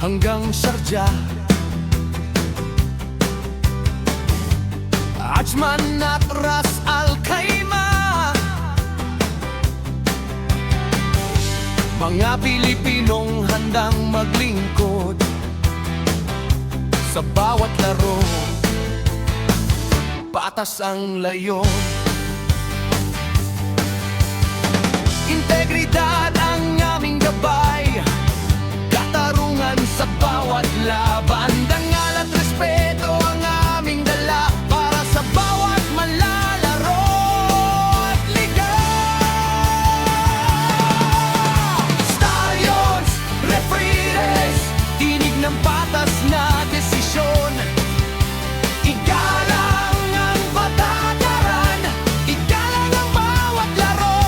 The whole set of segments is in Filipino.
hanggang Sharjah, Ajman at Ras Al Khaimah. Mga Pilipinong handang maglingkod sa bawat laro, patas ang layon. Integridad ang aming gabay, katarungan sa bawat laban, dangal at respeto ang aming dala para sa bawat malalaro at liga. Stallions, referees, tinig ng patas na desisyon. Igalang ang patakaran, igalang ang bawat laro.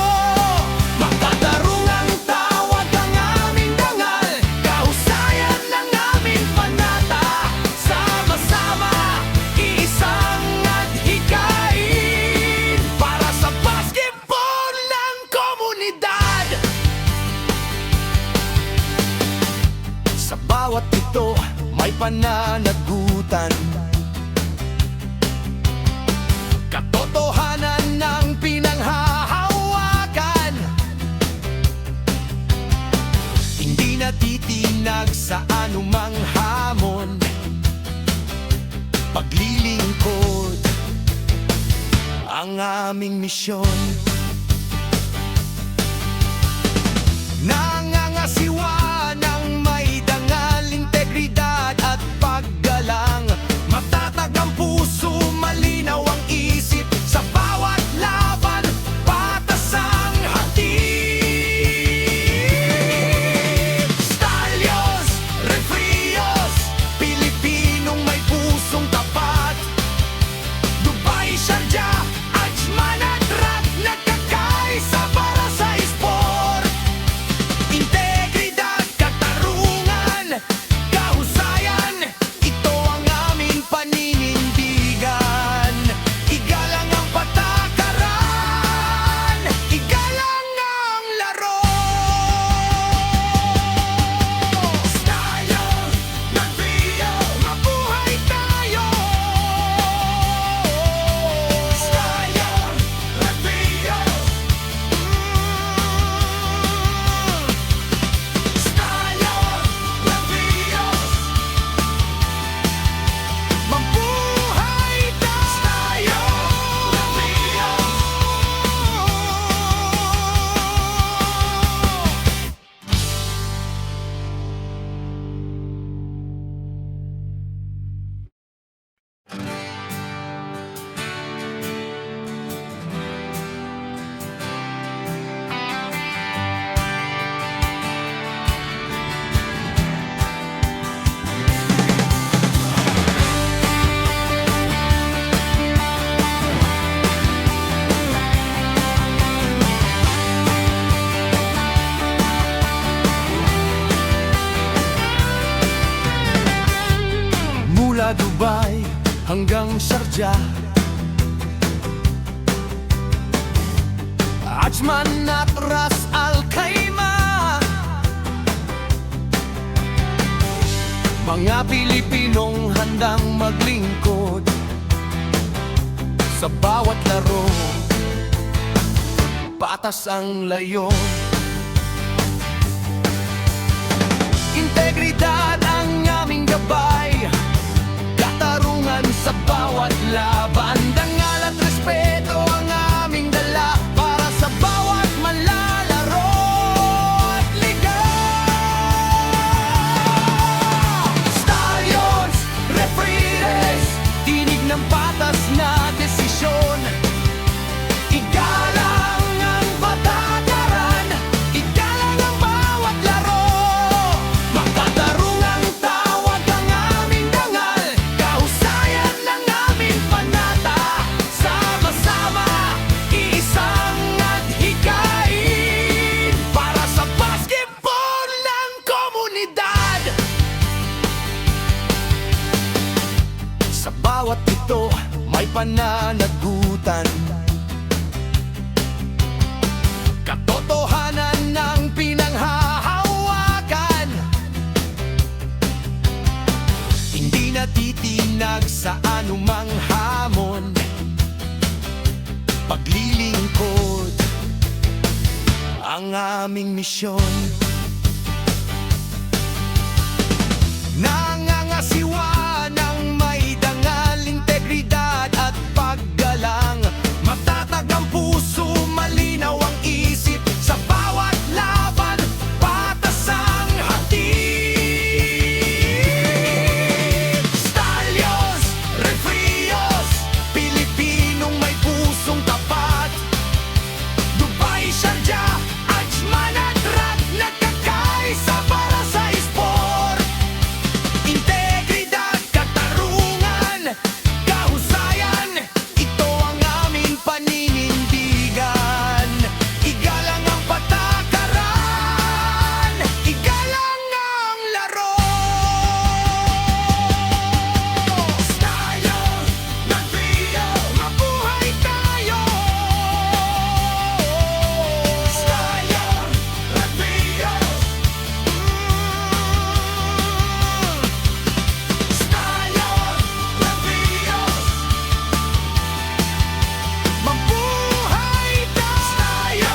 Makatarungang tawag ang aming dangal, kahusayan ng aming panata. Sama-sama, iisang at hikain para sa basketball ng komunidad. Sa bawat ito may pananagutan, katotohanan ng pinanghahawakan. Hindi natitinag sa anumang hamon, paglilingkod ang aming misyon. Nangangasiwa ng may dangal, integridad at paggalang. Matatag ang puso, malinaw ang isip, sa bawat laban, patas ang hatid. Stallions, referees, Pilipinong may pusong tapat. Dubai, Sharjah, Ajman at Rat, nagkakaisa para sa sport. Integridad, katarungan, kahusayan, ito ang aming paninindigan. Igalang ang patakaran, igalang ang laro. Stallions, referees, mabuhay tayo. Stallions, referees, Stallions, referees, mabuhay tayo. Mula Dubai hanggang Sharjah, Ajman at Ras Al Khaimah. Mga Pilipinong handang maglingkod sa bawat laro, patas ang layon. Integridad ang aming gabay, katarungan sa bawat laban, dangal at respeto ang aming dala para sa bawat malalaro at liga. Stallions, referees, tinig ng patas na desisyon. Igalang ang patakaran, igalang ang bawat laro. Makatarungang tawag ang aming dangal, kahusayan ng aming panata. Sama-sama, iisang at hikain para sa basketball ng komunidad. Sa bawat ito may pananagutan, katotohanan ng pinanghahawakan. natitinag sa anumang hamon. Paglilingkod ang aming misyon. Nangangasiwa ng may dangal, integridad at paggalang. Matatag ang puso, malinaw ang isip, sa bawat laban, patas ang hatid. Stallions, Refrios, Pilipinong may pusong tapat. Dubai, Sharjah, Ajman at Riyadh, nagkakaisa para sa sport. Integridad, katarungan, kahusayan, ito ang aming paninindigan. Igalang ang patakaran, igalang ang laro. Stallion, Refrio, mabuhay tayo. Stallion, Refrio. Stallion, Refrio. Mabuhay tayo.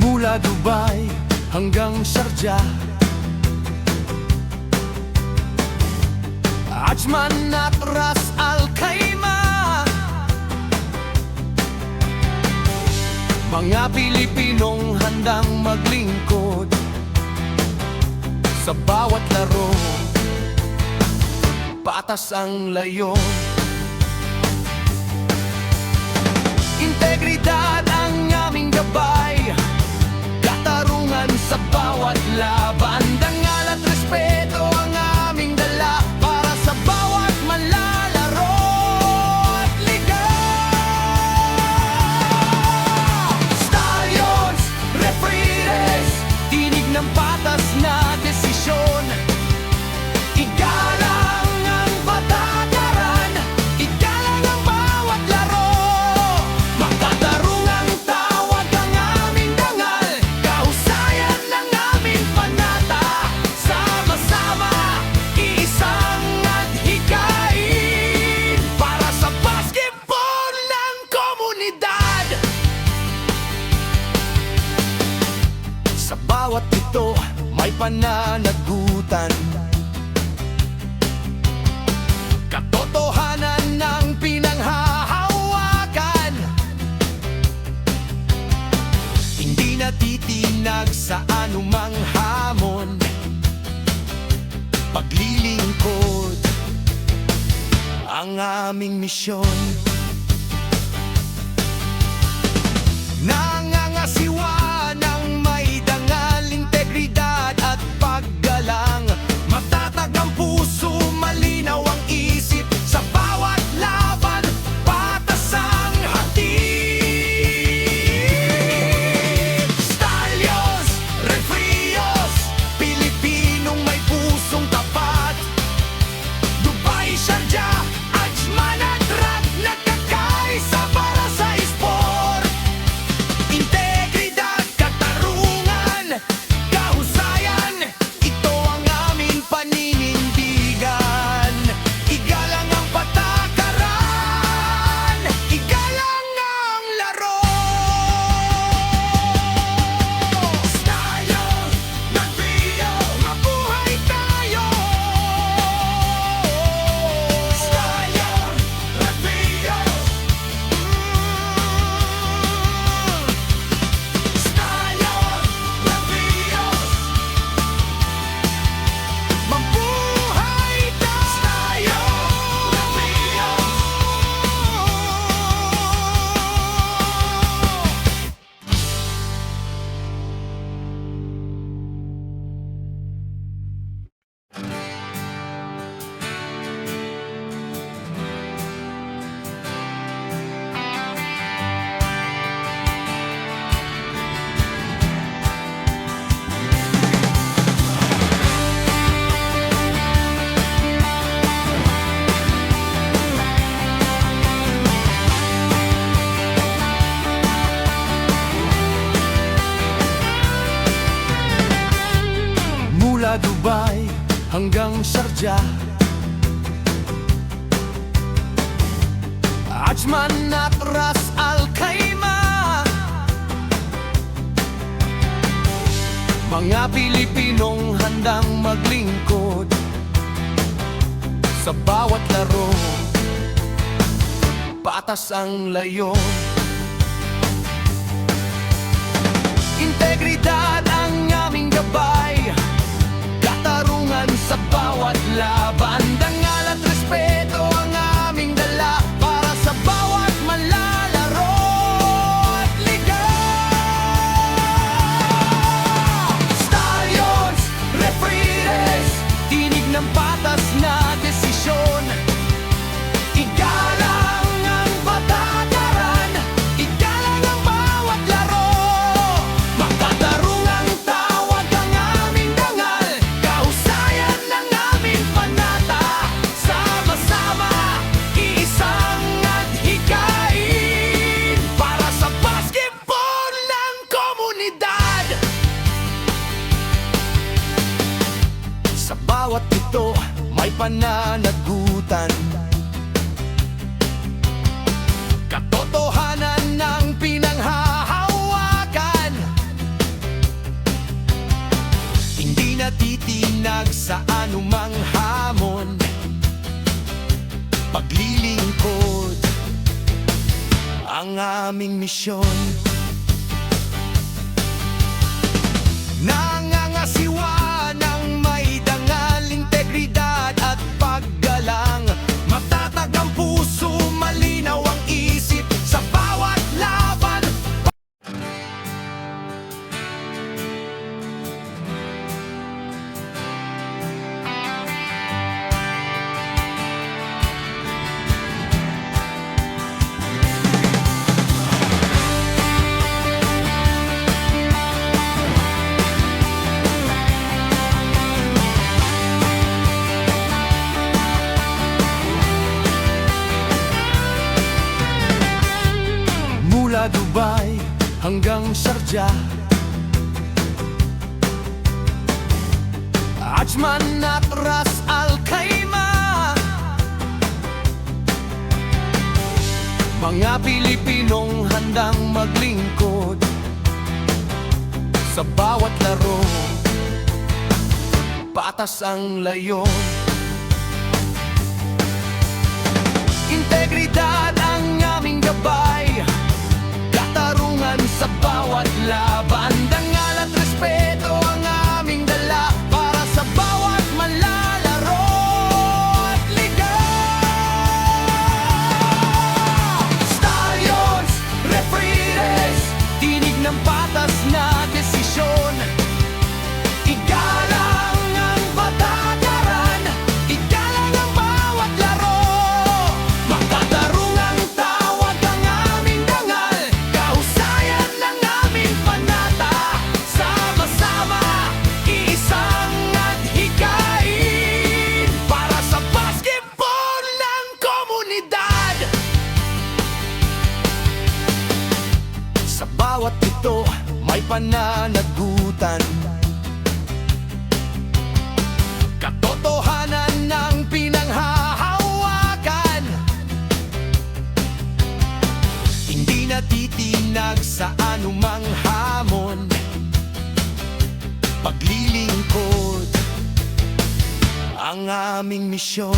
Mula Dubai hanggang Sharjah, Ajman at Ras Al Khaimah, mga Pilipinong handang maglingkod sa bawat laro, patas ang layon. Integridad ang aming gabay, katarungan sa bawat laban. Dangal at respeto ang aming dala para sa bawat malalaro at liga. Stallions, Refries, tinig ng patas na desisyon. Igalang ang patakaran, igalang ang bawat laro. Makatarungang tawag ang aming dangal, kahusayan ng aming panata. Sama-sama, isang adhikain para sa basketball ng komunidad. Sa bawat ito, may pananagutan, katotohanan ng pinanghahawakan. Hindi natitinag sa anumang hamon. Paglilingkod ang aming misyon. Nangangasiwa ng may dangal, integridad at paggalang. Matatag ang puso, malinaw ang isip, sa bawat laban, patas ang hatid. Stallions, Refrios, Pilipinong may pusong tapat. Dubai, Sharjah, Ajman at Riyadh, nagkakaisa para sa sport. hanggang Sharjah, Ajman at Ras Al Khaimah. Mga Pilipinong handang maglingkod sa bawat laro, patas ang layon. Integridad ang aming gabay, katarungan sa bawat laban, dangal at respeto ang aming dala para sa bawat malalaro at liga. Stallions, Referees, tinig ng patas na desisyon. Igalang ang patakaran, igalang ang bawat laro. Makatarungang tawag ang aming dangal, kahusayan ng aming panata. Sama-sama, iisang at hikain para sa basketball ng komunidad. Sa bawat ito may pananagutan, katotohanan ng pinanghahawakan. Hindi natitinag sa anumang hamon, paglilingkod ang aming misyon. Nangangasiwa ng may dangal, integridad at paggalang. Matatag ang puso, malinaw ang isip sa bawat laban. Mula Dubai hanggang Sharjah, Ajman at Ras Al Khaimah. Mga Pilipinong handang maglingkod sa bawat laro, patas ang layon. Integridad ang aming gabay, katarungan sa bawat laban, dangal at respeto ang aming dala para sa bawat malalaro at liga. Stallions, Referees, tinig ng patas na desisyon. Igalang ang patakaran, igalang ang bawat laro. Makatarungang tawag ang aming dangal, kahusayan ng aming panata. Sama-sama, iisang at hikain para sa basketball ng komunidad. Sa bawat ito may pananagutan, katotohanan ng pinanghahawakan. Hindi natitinag sa anumang hamon, paglilingkod ang aming misyon.